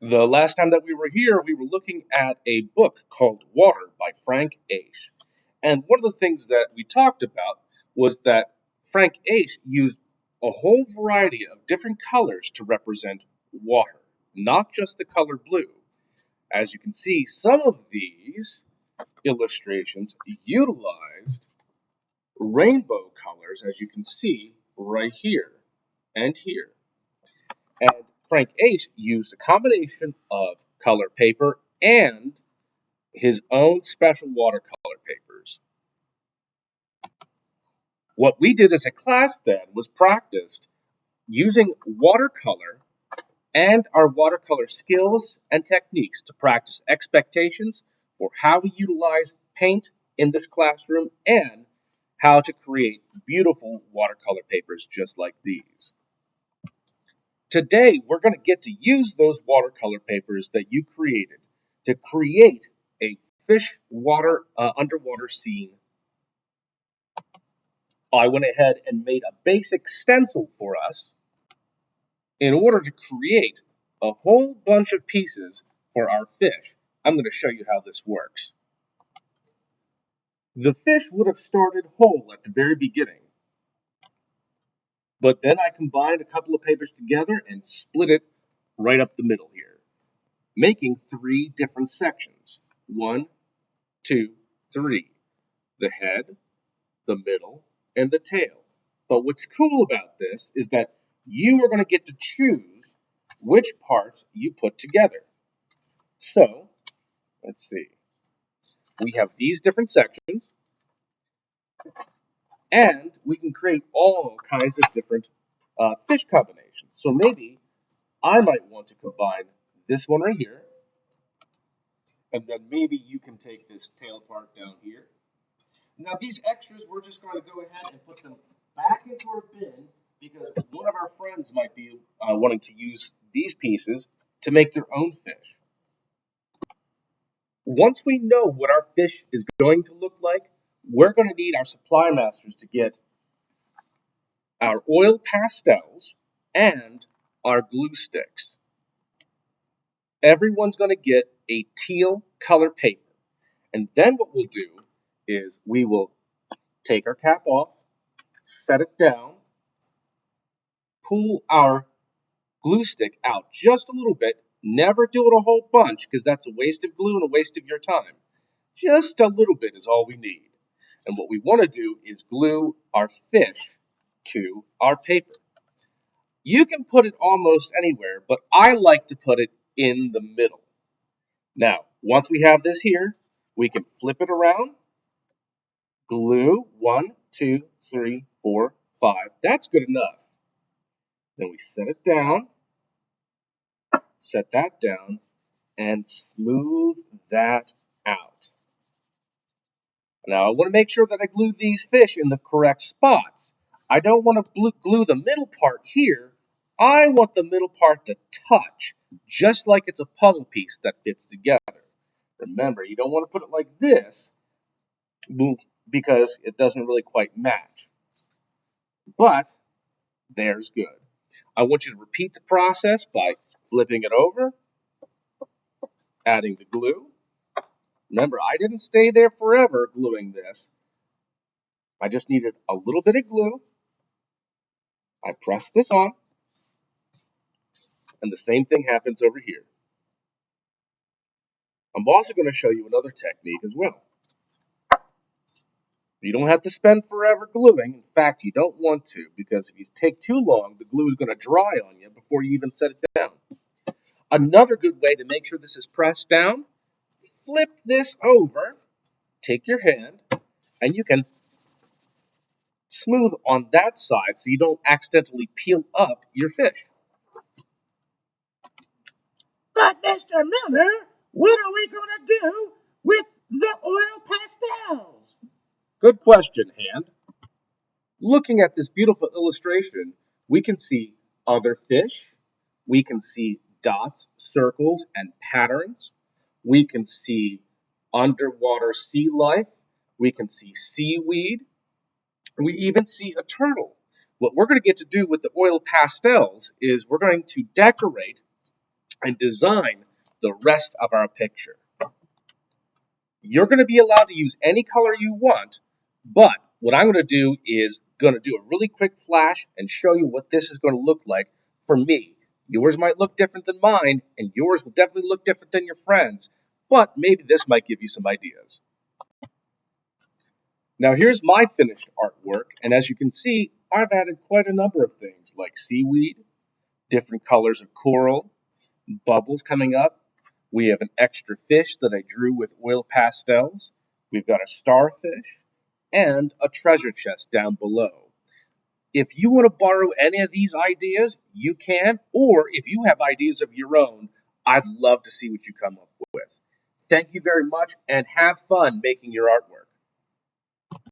The last time that we were here, we were looking at a book called Water by Frank H. And one of the things that we talked about was that Frank H. used a whole variety of different colors to represent water, not just the color blue. As you can see, some of these illustrations utilized rainbow colors, as you can see right here and here. And Frank H. used a combination of color paper and his own special watercolor papers. What we did as a class then was practiced using watercolor and our watercolor skills and techniques to practice expectations for how we utilize paint in this classroom and how to create beautiful watercolor papers just like these. Today, we're going to get to use those watercolor papers that you created to create a fish water underwater scene. I went ahead and made a basic stencil for us in order to create a whole bunch of pieces for our fish. I'm going to show you how this works. The fish would have started whole at the very beginning, but then I combined a couple of papers together and split it right up the middle here, making three different sections. One, two, three. The head, the middle, and the tail. But what's cool about this is that you are going to get to choose which parts you put together. So, let's see. We have these different sections, and we can create all kinds of different fish combinations. So maybe I might want to combine this one right here, and then maybe you can take this tail part down here. Now these extras, we're just going to go ahead and put them back into our bin because one of our friends might be wanting to use these pieces to make their own fish. Once we know what our fish is going to look like, we're going to need our supply masters to get our oil pastels and our glue sticks. Everyone's going to get a teal color paper. And then what we'll do is we will take our cap off, set it down, pull our glue stick out just a little bit. Never do it a whole bunch because that's a waste of glue and a waste of your time. Just a little bit is all we need. And what we want to do is glue our fish to our paper. You can put it almost anywhere, but I like to put it in the middle. Now, once we have this here, we can flip it around, glue 1, 2, 3, 4, 5. That's good enough. Then we set that down, and smooth that out. Now, I want to make sure that I glue these fish in the correct spots. I don't want to glue the middle part here. I want the middle part to touch, just like it's a puzzle piece that fits together. Remember, you don't want to put it like this because it doesn't really quite match. But there's good. I want you to repeat the process by flipping it over, adding the glue. Remember, I didn't stay there forever gluing this. I just needed a little bit of glue. I press this on, and the same thing happens over here. I'm also going to show you another technique as well. You don't have to spend forever gluing. In fact, you don't want to, because if you take too long, the glue is going to dry on you before you even set it down. Another good way to make sure this is pressed down, flip this over, take your hand, and you can smooth on that side so you don't accidentally peel up your fish. But Mr. Miller, what are we going to do with the oil pastels? Good question, Hand. Looking at this beautiful illustration, we can see other fish. We can see dots, circles, and patterns. We can see underwater sea life. We can see seaweed. We even see a turtle. What we're going to get to do with the oil pastels is we're going to decorate and design the rest of our picture. You're going to be allowed to use any color you want, but what I'm going to do is going to do a really quick flash and show you what this is going to look like for me. Yours might look different than mine, and yours will definitely look different than your friends, but maybe this might give you some ideas. Now here's my finished artwork, and as you can see, I've added quite a number of things like seaweed, different colors of coral, bubbles coming up. We have an extra fish that I drew with oil pastels. We've got a starfish and a treasure chest down below. If you want to borrow any of these ideas, you can, or if you have ideas of your own, I'd love to see what you come up with. Thank you very much and have fun making your artwork.